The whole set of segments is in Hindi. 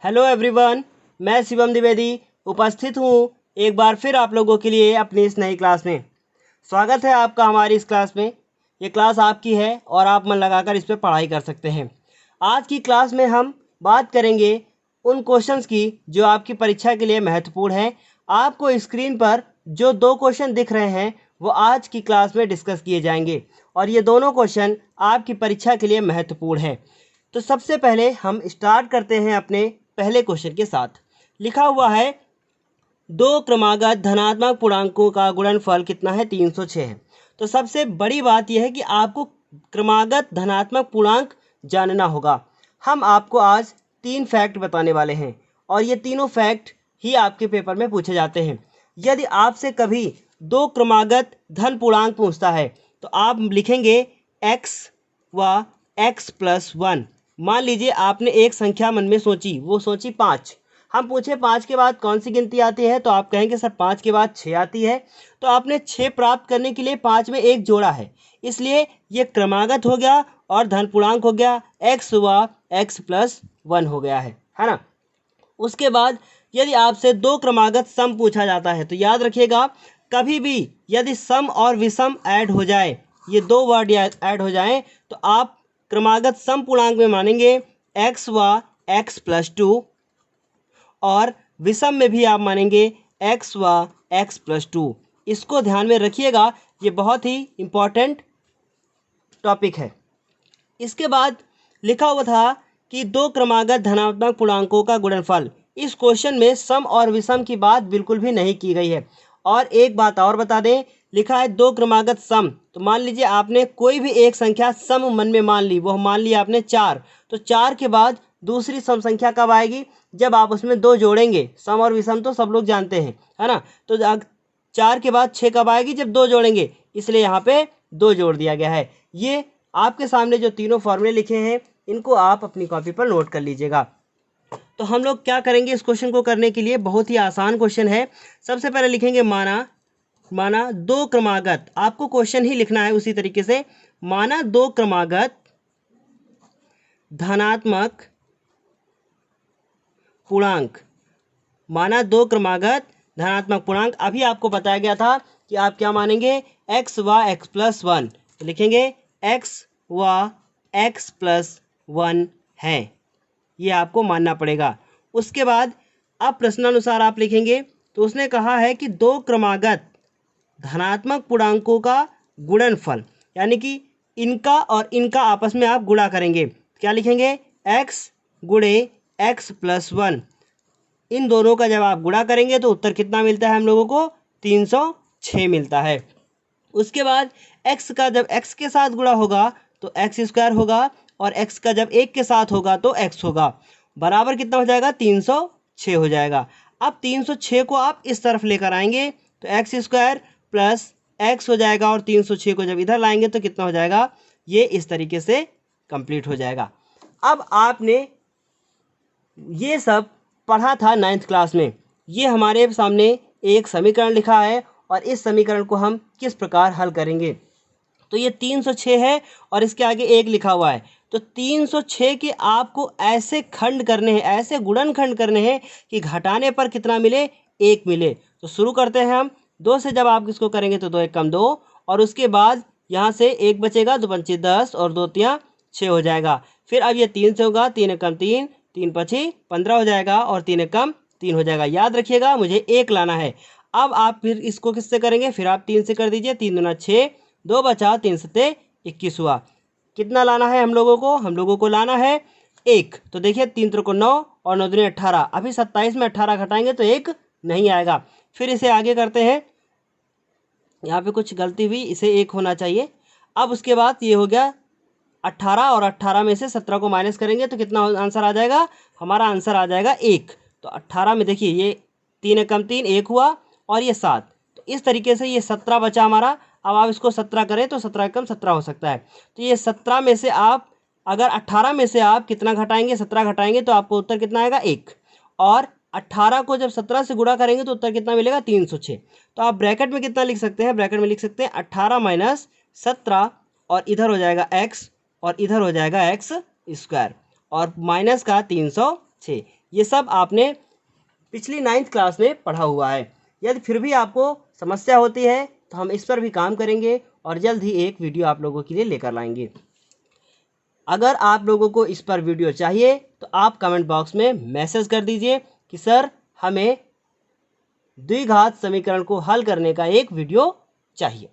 हेलो एवरीवन, मैं शिवम द्विवेदी उपस्थित हूँ एक बार फिर आप लोगों के लिए अपनी इस नई क्लास में। स्वागत है आपका हमारी इस क्लास में। ये क्लास आपकी है और आप मन लगाकर इस पर पढ़ाई कर सकते हैं। आज की क्लास में हम बात करेंगे उन क्वेश्चंस की जो आपकी परीक्षा के लिए महत्वपूर्ण हैं। आपको स्क्रीन पर जो दो क्वेश्चन दिख रहे हैं वो आज की क्लास में डिस्कस किए जाएंगे और ये दोनों क्वेश्चन आपकी परीक्षा के लिए महत्वपूर्ण हैं। तो सबसे पहले हम स्टार्ट करते हैं अपने पहले क्वेश्चन के साथ। लिखा हुआ है दो क्रमागत धनात्मक पूर्णांकों का गुणनफल कितना है, 306 है। तो सबसे बड़ी बात यह है कि आपको क्रमागत धनात्मक पूर्णांक जानना होगा। हम आपको आज 3 फैक्ट बताने वाले हैं और ये तीनों फैक्ट ही आपके पेपर में पूछे जाते हैं। यदि आपसे कभी दो क्रमागत धन पूर्णांक पूछता है तो आप लिखेंगे x व x+1। मान लीजिए आपने एक संख्या मन में सोची, वो सोची 5। हम पूछे 5 के बाद कौन सी गिनती आती है तो आप कहेंगे सर 5 के बाद 6 आती है। तो आपने 6 प्राप्त करने के लिए 5 में एक जोड़ा है, इसलिए ये क्रमागत हो गया और धन पूर्णांक हो गया, x व x+1 हो गया है ना। उसके बाद यदि आपसे दो क्रमागत सम पूछा जाता है तो याद रखिएगा, कभी भी यदि सम और विषम ऐड हो जाए, ये दो वर्ड ऐड हो जाएं, तो आप क्रमागत सम पूर्णांक में मानेंगे x व x+2 और विषम में भी आप मानेंगे x व x+2। इसको ध्यान में रखिएगा, ये बहुत ही इम्पॉर्टेंट टॉपिक है। इसके बाद लिखा हुआ था कि दो क्रमागत धनात्मक पूर्णांकों का गुणनफल। इस क्वेश्चन में सम और विषम की बात बिल्कुल भी नहीं की गई है। और एक बात और बता दें, लिखा है दो क्रमागत सम। तो मान लीजिए आपने कोई भी एक संख्या सम मन में मान ली, वो मान ली आपने 4। तो 4 के बाद दूसरी सम संख्या कब आएगी, जब आप उसमें 2 जोड़ेंगे। सम और विषम तो सब लोग जानते हैं, है ना। तो 4 के बाद 6 कब आएगी, जब 2 जोड़ेंगे, इसलिए यहाँ पे 2 जोड़ दिया गया है। ये आपके सामने जो तीनों फॉर्मूले लिखे हैं इनको आप अपनी कॉपी पर नोट कर लीजिएगा। तो हम लोग क्या करेंगे इस क्वेश्चन को करने के लिए, बहुत ही आसान क्वेश्चन है। सबसे पहले लिखेंगे माना दो क्रमागत, आपको क्वेश्चन ही लिखना है उसी तरीके से। माना दो क्रमागत धनात्मक पूर्णांक, माना दो क्रमागत धनात्मक पूर्णांक। अभी आपको बताया गया था कि आप क्या मानेंगे, x व x+1। तो लिखेंगे x व x+1 है, ये आपको मानना पड़ेगा। उसके बाद अब प्रश्नानुसार आप लिखेंगे, तो उसने कहा है कि दो क्रमागत धनात्मक पूर्णांकों का गुणनफल, यानी कि इनका और इनका आपस में आप गुणा करेंगे। क्या लिखेंगे, x गुणे x+1। इन दोनों का जब आप गुणा करेंगे तो उत्तर कितना मिलता है हम लोगों को, 306 मिलता है। उसके बाद x का जब x के साथ गुणा होगा तो x² होगा और x का जब 1 के साथ होगा तो x होगा, बराबर कितना हो जाएगा, 306 हो जाएगा। अब 306 को आप इस तरफ लेकर आएंगे तो x² प्लस x हो जाएगा और 306 को जब इधर लाएंगे तो कितना हो जाएगा, ये इस तरीके से कंप्लीट हो जाएगा। अब आपने ये सब पढ़ा था 9th क्लास में। ये हमारे सामने एक समीकरण लिखा है और इस समीकरण को हम किस प्रकार हल करेंगे। तो ये 306 है और इसके आगे 1 लिखा हुआ है। तो 306 के आपको ऐसे खंड करने हैं, ऐसे गुणनखंड करने हैं कि घटाने पर कितना मिले, 1 मिले। तो शुरू करते हैं हम। 2 से जब आप इसको करेंगे तो 2 1 कम 2 और उसके बाद यहाँ से 1 बचेगा, 2 पंचे 10 और 2 तियाँ 6 हो जाएगा। फिर अब ये 3 से होगा, 3 1 कम 3, 3 पची 15 हो जाएगा और 3 1 कम 3 हो जाएगा। याद रखिएगा मुझे 1 लाना है। अब आप फिर इसको किससे करेंगे, फिर आप 3 से कर दीजिए, 3 दूना 6, 2 बचा, 3 सत्ते 21 हुआ। कितना लाना है हम लोगों को लाना है 1। तो देखिए 3 त्रिको 9 और 9 दूनी 18। अभी 27 में 18 घटाएंगे तो 1 नहीं आएगा। फिर इसे आगे करते हैं, यहाँ पे कुछ गलती हुई, इसे 1 होना चाहिए। अब उसके बाद ये हो गया 18 और 18 में से 17 को माइनस करेंगे तो कितना आंसर आ जाएगा, हमारा आंसर आ जाएगा 1। तो 18 में देखिए ये 3 1 कम 3 1 हुआ और ये 7। तो इस तरीके से ये 17 बचा हमारा। अब आप इसको 17 करें तो 17 कम 17 हो सकता है। तो ये 17 में से आप अगर 18 में से आप कितना घटाएंगे, 17 घटाएंगे तो आपको उत्तर कितना आएगा, 1। और 18 को जब 17 से गुणा करेंगे तो उत्तर कितना मिलेगा, 306। तो आप ब्रैकेट में कितना लिख सकते हैं, ब्रैकेट में लिख सकते हैं 18 माइनस 17 और इधर हो जाएगा x और इधर हो जाएगा x² और माइनस का 306। ये सब आपने पिछली 9th क्लास में पढ़ा हुआ है। यदि फिर भी आपको समस्या होती है तो हम इस पर भी काम करेंगे और जल्द ही एक वीडियो आप लोगों के लिए लेकर लाएंगे। अगर आप लोगों को इस पर वीडियो चाहिए तो आप कमेंट बॉक्स में मैसेज कर दीजिए कि सर हमें द्विघात समीकरण को हल करने का एक वीडियो चाहिए।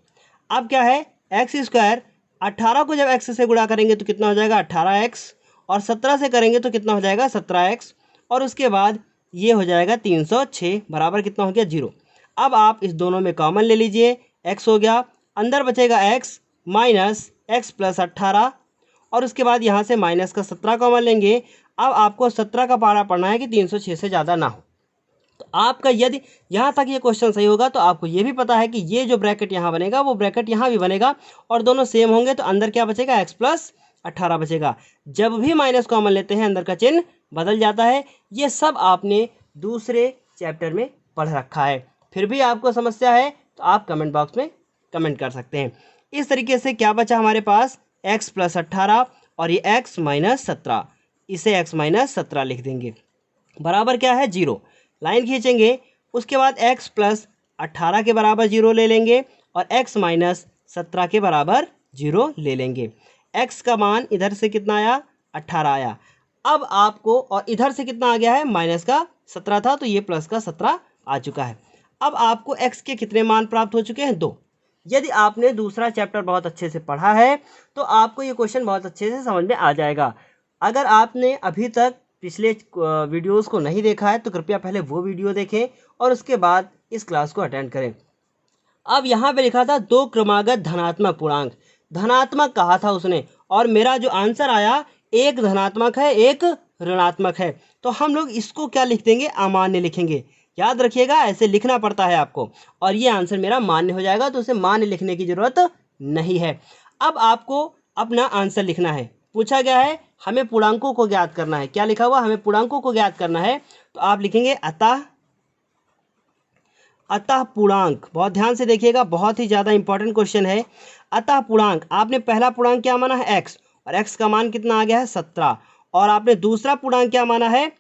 अब क्या है, एक्स स्क्वायर 18 को जब एक्स से गुणा करेंगे तो कितना हो जाएगा 18x, और 17 से करेंगे तो कितना हो जाएगा 17x, और उसके बाद ये हो जाएगा 306 बराबर कितना हो गया 0। अब आप इस दोनों में कॉमन ले लीजिए, x हो गया, अंदर बचेगा x माइनस एक्स प्लस 18, और उसके बाद यहाँ से माइनस का 17 कॉमन लेंगे। अब आपको 17 का पारा पढ़ना है कि 306 से ज़्यादा ना हो। तो आपका यदि यहाँ तक ये क्वेश्चन सही होगा तो आपको ये भी पता है कि ये जो ब्रैकेट यहाँ बनेगा वो ब्रैकेट यहाँ भी बनेगा, और दोनों सेम होंगे तो अंदर क्या बचेगा x प्लस 18 बचेगा। जब भी माइनस कॉमन लेते हैं अंदर का चिन्ह बदल जाता है। ये सब आपने दूसरे चैप्टर में पढ़ रखा है। फिर भी आपको समस्या है तो आप कमेंट बॉक्स में कमेंट कर सकते हैं। इस तरीके से क्या बचा हमारे पास, x प्लस 18 और ये x माइनस 17, इसे x माइनस 17 लिख देंगे, बराबर क्या है 0। लाइन खींचेंगे, उसके बाद x प्लस 18 के बराबर 0 ले लेंगे और x माइनस 17 के बराबर 0 ले लेंगे। x का मान इधर से कितना आया 18 आया। अब आपको, और इधर से कितना आ गया है माइनस का 17 था तो ये प्लस का 17 आ चुका है। अब आपको x के कितने मान प्राप्त हो चुके हैं 2। यदि आपने दूसरा चैप्टर बहुत अच्छे से पढ़ा है तो आपको ये क्वेश्चन बहुत अच्छे से समझ में आ जाएगा। अगर आपने अभी तक पिछले वीडियोस को नहीं देखा है तो कृपया पहले वो वीडियो देखें और उसके बाद इस क्लास को अटेंड करें। अब यहाँ पे लिखा था 2 क्रमागत धनात्मक पूर्णांक, धनात्मक कहा था उसने, और मेरा जो आंसर आया एक धनात्मक है एक ऋणात्मक है। तो हम लोग इसको क्या लिख देंगे, अमान्य लिखेंगे। याद रखिएगा ऐसे लिखना पड़ता है आपको, और ये आंसर मेरा मान्य हो जाएगा तो उसे मान्य लिखने की ज़रूरत नहीं है। अब आपको अपना आंसर लिखना है। पूछा गया है हमें पूर्णांकों को ज्ञात करना है, क्या लिखा हुआ, हमें पूर्णांकों को ज्ञात करना है। तो आप लिखेंगे अतः पूर्णांक। बहुत ध्यान से देखिएगा, बहुत ही ज़्यादा इंपॉर्टेंट क्वेश्चन है। अतः पूर्णांक, आपने पहला पूर्णांक क्या माना है x, और x का मान कितना आ गया है 17, और आपने दूसरा पूर्णांक क्या माना है,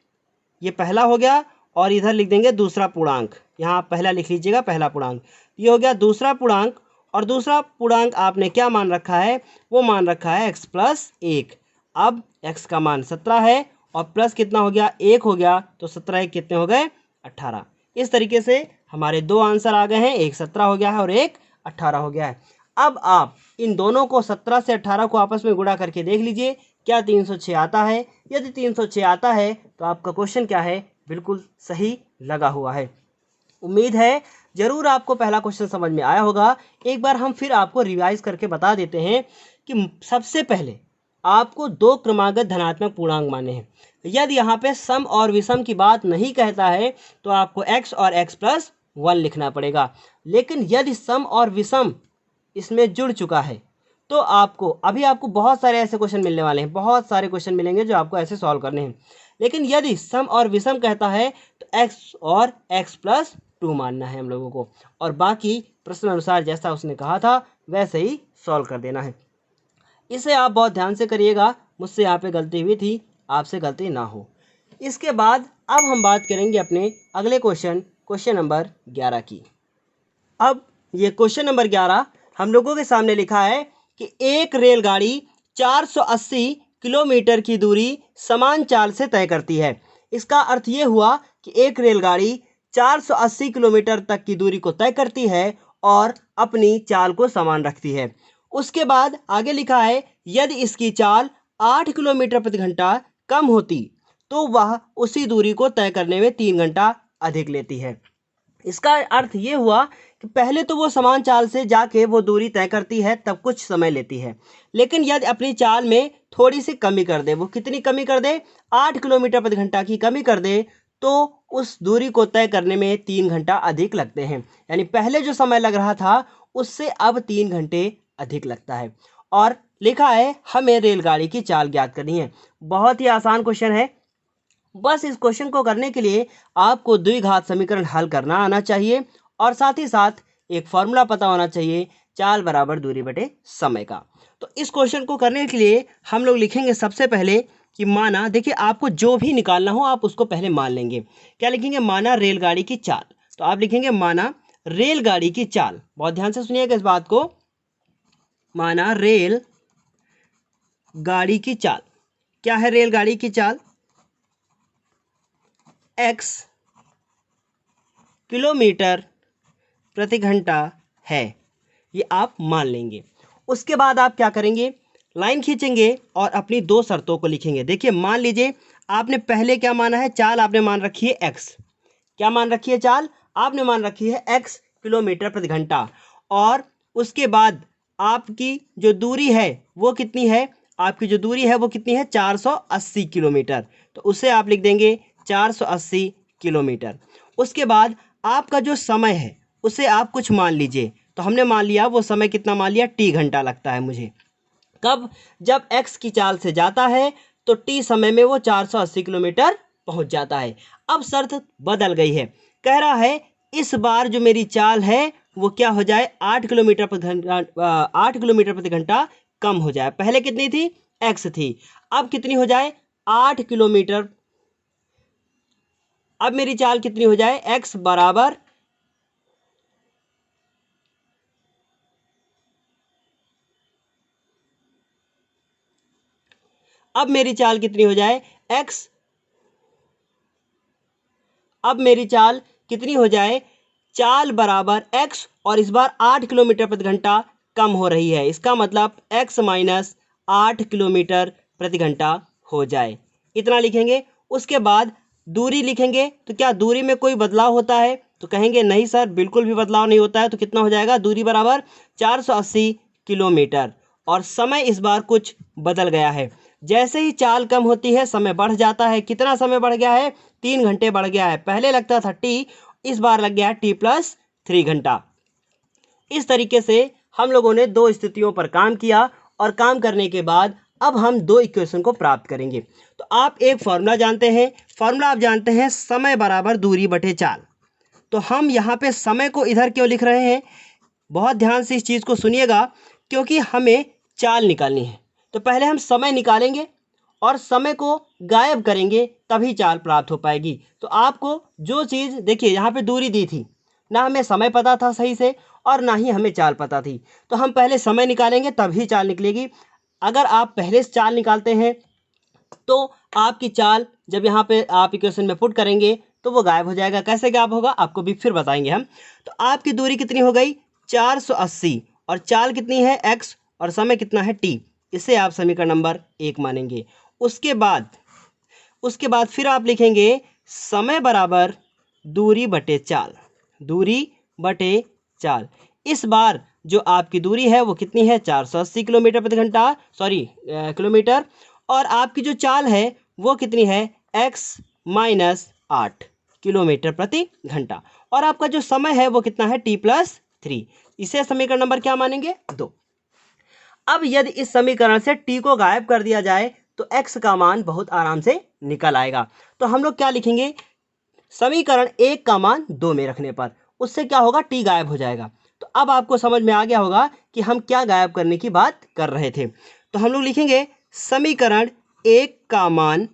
ये पहला हो गया, और इधर लिख देंगे दूसरा पूर्णांक। यहाँ पहला लिख लीजिएगा, पहला पूर्णांक, ये हो गया दूसरा पूर्णांक, और दूसरा पूर्णांक आपने क्या मान रखा है, वो मान रखा है x प्लस 1। अब x का मान 17 है और प्लस कितना हो गया 1 हो गया, तो 17 1 कितने हो गए 18। इस तरीके से हमारे दो आंसर आ गए हैं, एक 17 हो गया है और एक 18 हो गया है। अब आप इन दोनों को 17 से 18 को आपस में गुणा करके देख लीजिए क्या 306 आता है। यदि 306 आता है तो आपका क्वेश्चन क्या है, बिल्कुल सही लगा हुआ है। उम्मीद है ज़रूर आपको पहला क्वेश्चन समझ में आया होगा। एक बार हम फिर आपको रिवाइज करके बता देते हैं कि सबसे पहले आपको 2 क्रमागत धनात्मक पूर्णांक माने हैं। यदि यहाँ पे सम और विषम की बात नहीं कहता है तो आपको x और x प्लस 1 लिखना पड़ेगा। लेकिन यदि सम और विषम इसमें जुड़ चुका है तो आपको बहुत सारे ऐसे क्वेश्चन मिलने वाले हैं, बहुत सारे क्वेश्चन मिलेंगे जो आपको ऐसे सॉल्व करने हैं। लेकिन यदि सम और विषम कहता है तो x और x प्लस 2 मानना है हम लोगों को, और बाकी प्रश्न अनुसार जैसा उसने कहा था वैसे ही सॉल्व कर देना है। इसे आप बहुत ध्यान से करिएगा, मुझसे यहाँ पे गलती हुई थी, आपसे गलती ना हो। इसके बाद अब हम बात करेंगे अपने अगले क्वेश्चन नंबर 11 की। अब ये क्वेश्चन नंबर 11 हम लोगों के सामने लिखा है कि एक रेलगाड़ी 480 किलोमीटर की दूरी समान चाल से तय करती है। इसका अर्थ ये हुआ कि एक रेलगाड़ी 480 किलोमीटर तक की दूरी को तय करती है और अपनी चाल को समान रखती है। उसके बाद आगे लिखा है यदि इसकी चाल 8 किलोमीटर प्रति घंटा कम होती तो वह उसी दूरी को तय करने में 3 घंटा अधिक लेती है। इसका अर्थ ये हुआ कि पहले तो वो समान चाल से जाके वो दूरी तय करती है तब कुछ समय लेती है, लेकिन यदि अपनी चाल में थोड़ी सी कमी कर दे, वो कितनी कमी कर दे 8 किलोमीटर प्रति घंटा की कमी कर दे, तो उस दूरी को तय करने में 3 घंटा अधिक लगते हैं। यानी पहले जो समय लग रहा था उससे अब 3 घंटे अधिक लगता है। और लिखा है हमें रेलगाड़ी की चाल ज्ञात करनी है। बहुत ही आसान क्वेश्चन है। बस इस क्वेश्चन को करने के लिए आपको द्विघात समीकरण हल करना आना चाहिए और साथ ही साथ एक फॉर्मूला पता होना चाहिए, चाल बराबर दूरी बटे समय का। तो इस क्वेश्चन को करने के लिए हम लोग लिखेंगे सबसे पहले कि माना, देखिए आपको जो भी निकालना हो आप उसको पहले मान लेंगे। क्या लिखेंगे? माना रेलगाड़ी की चाल। तो आप लिखेंगे माना रेलगाड़ी की चाल। बहुत ध्यान से सुनिएगा इस बात को। माना रेल गाड़ी की चाल। क्या है रेलगाड़ी की चाल? x किलोमीटर प्रति घंटा है, ये आप मान लेंगे। उसके बाद आप क्या करेंगे? लाइन खींचेंगे और अपनी दो शर्तों को लिखेंगे। देखिए मान लीजिए आपने पहले क्या माना है? चाल आपने मान रखी है x। क्या मान रखी है? चाल आपने मान रखी है x किलोमीटर प्रति घंटा। और उसके बाद आपकी जो दूरी है वो कितनी है? आपकी जो दूरी है वो कितनी है? 480 किलोमीटर। तो उसे आप लिख देंगे 480 किलोमीटर। उसके बाद आपका जो समय है उसे आप कुछ मान लीजिए। तो हमने मान लिया, वो समय कितना मान लिया? t घंटा लगता है मुझे। कब? जब x की चाल से जाता है तो t समय में वो 480 किलोमीटर पहुंच जाता है। अब शर्त बदल गई है, कह रहा है इस बार जो मेरी चाल है वो क्या हो जाए? 8 किलोमीटर प्रति घंटा कम हो जाए। पहले कितनी थी? x थी, अब कितनी हो जाए? 8 किलोमीटर। अब मेरी चाल कितनी हो जाए? x बराबर अब मेरी चाल कितनी हो जाए? अब मेरी चाल कितनी हो जाए? चाल बराबर x, और इस बार 8 किलोमीटर प्रति घंटा कम हो रही है। इसका मतलब x माइनस 8 किलोमीटर प्रति घंटा हो जाए। इतना लिखेंगे। उसके बाद दूरी लिखेंगे। तो क्या दूरी में कोई बदलाव होता है? तो कहेंगे नहीं सर, बिल्कुल भी बदलाव नहीं होता है। तो कितना हो जाएगा? दूरी बराबर 480 किलोमीटर। और समय इस बार कुछ बदल गया है। जैसे ही चाल कम होती है समय बढ़ जाता है। कितना समय बढ़ गया है? 3 घंटे बढ़ गया है। पहले लगता था t, इस बार लग गया है t+3 घंटा। इस तरीके से हम लोगों ने दो स्थितियों पर काम किया, और काम करने के बाद अब हम दो इक्वेशन को प्राप्त करेंगे। तो आप एक फॉर्मूला जानते हैं। फॉर्मूला आप जानते हैं, समय बराबर दूरी बटे चाल। तो हम यहाँ पे समय को इधर क्यों लिख रहे हैं? बहुत ध्यान से इस चीज़ को सुनिएगा, क्योंकि हमें चाल निकालनी है। तो पहले हम समय निकालेंगे और समय को गायब करेंगे, तभी चाल प्राप्त हो पाएगी। तो आपको जो चीज़, देखिए यहाँ पे दूरी दी थी, ना हमें समय पता था सही से और ना ही हमें चाल पता थी। तो हम पहले समय निकालेंगे तभी चाल निकलेगी। अगर आप पहले से चाल निकालते हैं तो आपकी चाल जब यहाँ पे आप इक्वेशन में पुट करेंगे तो वो गायब हो जाएगा। कैसे गायब होगा आपको भी फिर बताएंगे हम। तो आपकी दूरी कितनी हो गई? 480, और चाल कितनी है? x, और समय कितना है? t। इसे आप समीकरण नंबर 1 मानेंगे। उसके बाद फिर आप लिखेंगे समय बराबर दूरी बटे चाल। दूरी बटे चाल। इस बार जो आपकी दूरी है वो कितनी है? 480 किलोमीटर प्रति घंटा, किलोमीटर। और आपकी जो चाल है वो कितनी है? x माइनस 8 किलोमीटर प्रति घंटा। और आपका जो समय है वो कितना है? t+3। इसे समीकरण नंबर क्या मानेंगे? 2। अब यदि इस समीकरण से t को गायब कर दिया जाए तो x का मान बहुत आराम से निकल आएगा। तो हम लोग क्या लिखेंगे? समीकरण 1 का मान 2 में रखने पर उससे क्या होगा? t गायब हो जाएगा। तो अब आपको समझ में आ गया होगा कि हम क्या गायब करने की बात कर रहे थे। तो हम लोग लिखेंगे समीकरण 1 का मान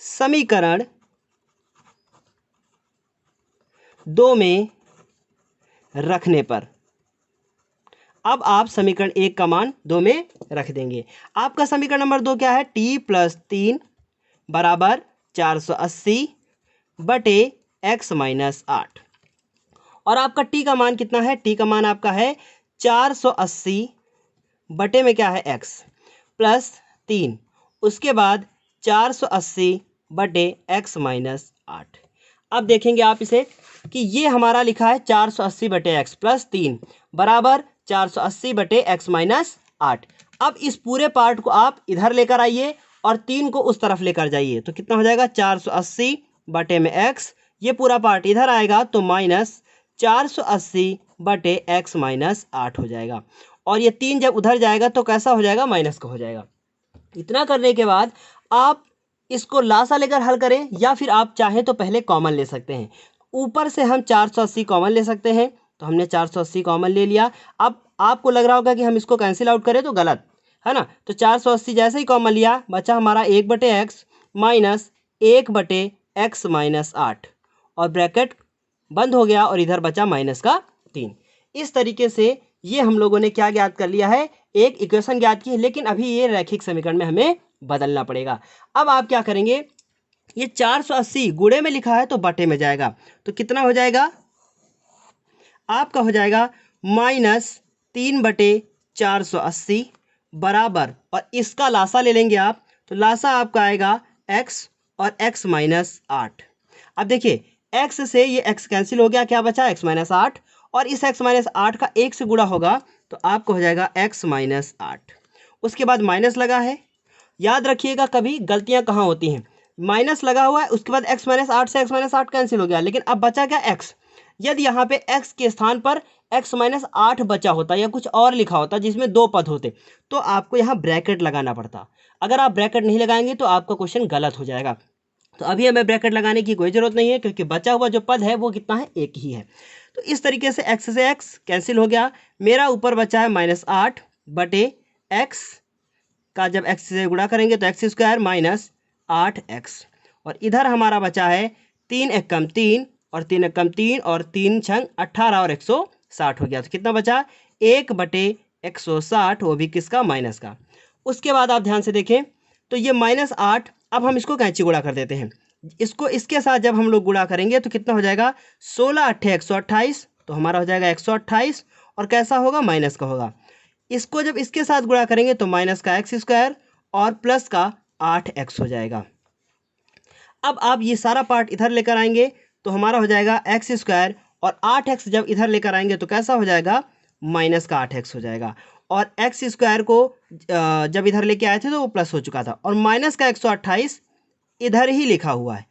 समीकरण 2 में रखने पर। अब आप समीकरण 1 का मान 2 में रख देंगे। आपका समीकरण नंबर 2 क्या है? t+3 बराबर 480 बटे x माइनस 8। और आपका t का मान कितना है? t का मान आपका है 480 बटे में क्या है? x plus 3। उसके बाद 480 बटे x माइनस 8। अब देखेंगे आप इसे कि ये हमारा लिखा है 480 बटे x प्लस 3 बराबर 480 बटे x माइनस 8। अब इस पूरे पार्ट को आप इधर लेकर आइए और 3 को उस तरफ लेकर जाइए। तो कितना हो जाएगा? 480 बटे में x, ये पूरा पार्ट इधर आएगा तो माइनस 480 बटे x माइनस 8 हो जाएगा। और ये 3 जब उधर जाएगा तो कैसा हो जाएगा? माइनस का हो जाएगा। इतना करने के बाद आप इसको लासा लेकर हल करें, या फिर आप चाहें तो पहले कॉमन ले सकते हैं। ऊपर से हम 480 कॉमन ले सकते हैं, तो हमने 480 कॉमन ले लिया। अब आपको लग रहा होगा कि हम इसको कैंसिल आउट करें तो गलत। है ना। तो 480 जैसे ही कॉमन लिया बचा हमारा 1/x माइनस 1/x माइनस 8 और ब्रैकेट बंद हो गया और इधर बचा माइनस का 3। इस तरीके से ये हम लोगों ने क्या ज्ञात कर लिया है, एक इक्वेशन ज्ञात की है, लेकिन अभी ये रैखिक समीकरण में हमें बदलना पड़ेगा। अब आप क्या करेंगे, ये 480 गुणे में लिखा है तो बटे में जाएगा, तो कितना हो जाएगा आपका, हो जाएगा -3/480 बराबर, और इसका लासा ले लेंगे आप, तो लासा आपका आएगा x और x माइनस 8। अब देखिए x से ये x कैंसिल हो गया, क्या बचा x माइनस 8, और इस x माइनस 8 का 1 से गुणा होगा तो आपको हो जाएगा x माइनस 8। उसके बाद माइनस लगा है, याद रखिएगा कभी गलतियां कहाँ होती हैं, माइनस लगा हुआ है उसके बाद x माइनस 8 से x माइनस 8 कैंसिल हो गया, लेकिन अब बचा क्या x। यदि यहाँ पे x के स्थान पर x माइनस 8 बचा होता या कुछ और लिखा होता जिसमें 2 पद होते तो आपको यहाँ ब्रैकेट लगाना पड़ता। अगर आप ब्रैकेट नहीं लगाएंगे तो आपका क्वेश्चन गलत हो जाएगा। तो अभी हमें ब्रैकेट लगाने की कोई ज़रूरत नहीं है क्योंकि बचा हुआ जो पद है वो कितना है, एक ही है। तो इस तरीके से x से x कैंसिल हो गया, मेरा ऊपर बचा है -8 बटे x का, जब x से गुणा करेंगे तो x स्क्वायर माइनस 8x, और इधर हमारा बचा है 3 एकम 3 और 3 एकम 3 और 3 छंग 18 और 160 हो गया, तो कितना बचा 1/160, वो भी किसका, माइनस का। उसके बाद आप ध्यान से देखें तो ये -8, अब हम इसको कैंची गुणा कर देते हैं, इसको इसके साथ जब हम लोग गुणा करेंगे तो कितना हो जाएगा 16 8 128, तो हमारा हो जाएगा 128, और कैसा होगा, माइनस का होगा। इसको जब इसके साथ गुणा करेंगे तो माइनस का x स्क्वायर और प्लस का 8x हो जाएगा। अब आप ये सारा पार्ट इधर लेकर आएंगे तो हमारा हो जाएगा x स्क्वायर, और 8x जब इधर लेकर आएंगे तो कैसा हो जाएगा, माइनस का 8x हो जाएगा, और x स्क्वायर को जब इधर लेके आए थे तो वो प्लस हो चुका था, और माइनस का 128 इधर ही लिखा हुआ है।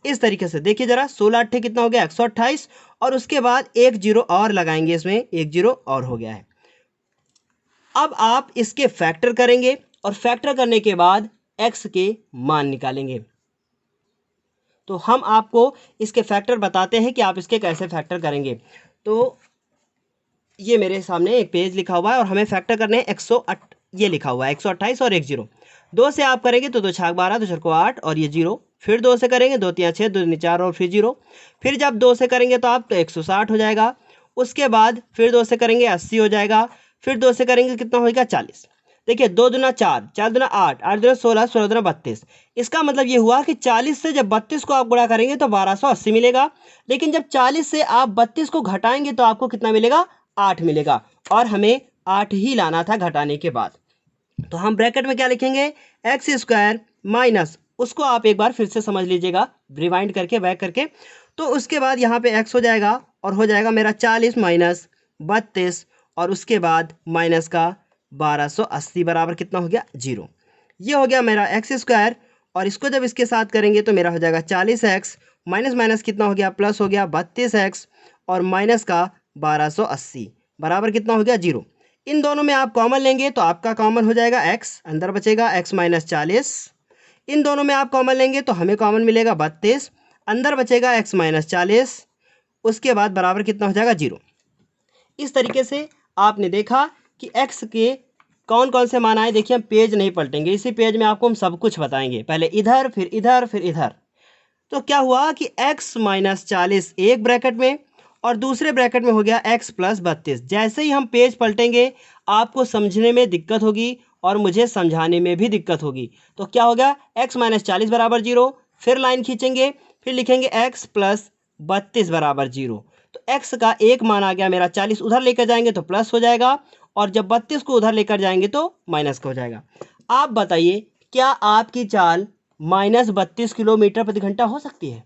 इस तरीके से देखिए जरा, 16 8 कितना हो गया 128, और उसके बाद एक जीरो और लगाएंगे, इसमें एक जीरो और हो गया है। अब आप इसके फैक्टर करेंगे और फैक्टर करने के बाद x के मान निकालेंगे। तो हम आपको इसके फैक्टर बताते हैं कि आप इसके कैसे फैक्टर करेंगे। तो ये मेरे सामने एक पेज लिखा हुआ है और हमें फैक्टर करने हैं 108, ये लिखा हुआ है 128 और 10। 2 से आप करेंगे तो 2 छाक 12, 2 छक्को 8 और ये 0, फिर 2 से करेंगे 2 3 6, 2 4 और फिर 0, फिर जब 2 से करेंगे तो आप तो 160 हो जाएगा। उसके बाद फिर 2 से करेंगे 80 हो जाएगा, फिर 2 से करेंगे कितना होगा 40। देखिए 2 दूना 4, 4 दूना 8, 8 दूना 16, 16 दूना 32। इसका मतलब ये हुआ कि 40 से जब 32 को आप गुणा करेंगे तो 1280 मिलेगा, लेकिन जब 40 से आप 32 को घटाएंगे तो आपको कितना मिलेगा, 8 मिलेगा, और हमें 8 ही लाना था घटाने के बाद। तो हम ब्रैकेट में क्या लिखेंगे, एक्स स्क्वायर माइनस, उसको आप एक बार फिर से समझ लीजिएगा रिवाइंड करके बैक करके, तो उसके बाद यहाँ पे x हो जाएगा और हो जाएगा मेरा 40 माइनस 32, और उसके बाद माइनस का 1280 बराबर कितना हो गया 0। ये हो गया मेरा एक्स स्क्वायर, और इसको जब इसके साथ करेंगे तो मेरा हो जाएगा 40x माइनस माइनस कितना हो गया, प्लस हो गया 32x, और माइनस का 1280 बराबर कितना हो गया 0। इन दोनों में आप कॉमन लेंगे तो आपका कॉमन हो जाएगा x, अंदर बचेगा x माइनस 40। इन दोनों में आप कॉमन लेंगे तो हमें कॉमन मिलेगा 32, अंदर बचेगा x माइनस 40, उसके बाद बराबर कितना हो जाएगा 0। इस तरीके से आपने देखा कि x के कौन कौन से मान आए। देखिए हम पेज नहीं पलटेंगे, इसी पेज में आपको हम सब कुछ बताएंगे, पहले इधर फिर इधर फिर इधर। तो क्या हुआ कि x माइनस 40 एक ब्रैकेट में और दूसरे ब्रैकेट में हो गया x प्लस 32। जैसे ही हम पेज पलटेंगे आपको समझने में दिक्कत होगी और मुझे समझाने में भी दिक्कत होगी। तो क्या हो गया, x माइनस 40 बराबर 0, फिर लाइन खींचेंगे, फिर लिखेंगे x प्लस 32 बराबर 0। तो x का एक मान आ गया मेरा 40, उधर लेकर जाएंगे तो प्लस हो जाएगा, और जब 32 को उधर लेकर जाएंगे तो माइनस का हो जाएगा। आप बताइए क्या आपकी चाल -32 किलोमीटर प्रति घंटा हो सकती है?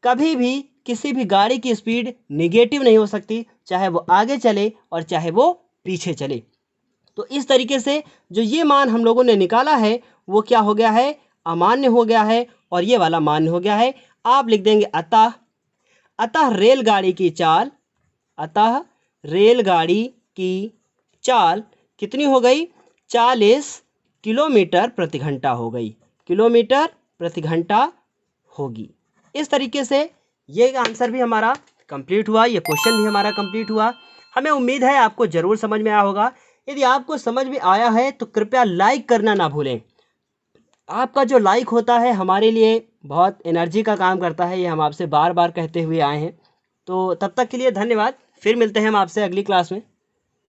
कभी भी किसी भी गाड़ी की स्पीड निगेटिव नहीं हो सकती, चाहे वो आगे चले और चाहे वो पीछे चले। तो इस तरीके से जो ये मान हम लोगों ने निकाला है वो क्या हो गया है, अमान्य हो गया है, और ये वाला मान्य हो गया है। आप लिख देंगे अतः रेलगाड़ी की चाल, अतः रेलगाड़ी की चाल कितनी हो गई, 40 किलोमीटर प्रति घंटा हो गई, किलोमीटर प्रति घंटा होगी। इस तरीके से ये आंसर भी हमारा कंप्लीट हुआ, ये क्वेश्चन भी हमारा कंप्लीट हुआ। हमें उम्मीद है आपको ज़रूर समझ में आया होगा। यदि आपको समझ में आया है तो कृपया लाइक करना ना भूलें। आपका जो लाइक होता है हमारे लिए बहुत एनर्जी का काम करता है, ये हम आपसे बार बार कहते हुए आए हैं। तो तब तक के लिए धन्यवाद। फिर मिलते हैं हम आपसे अगली क्लास में।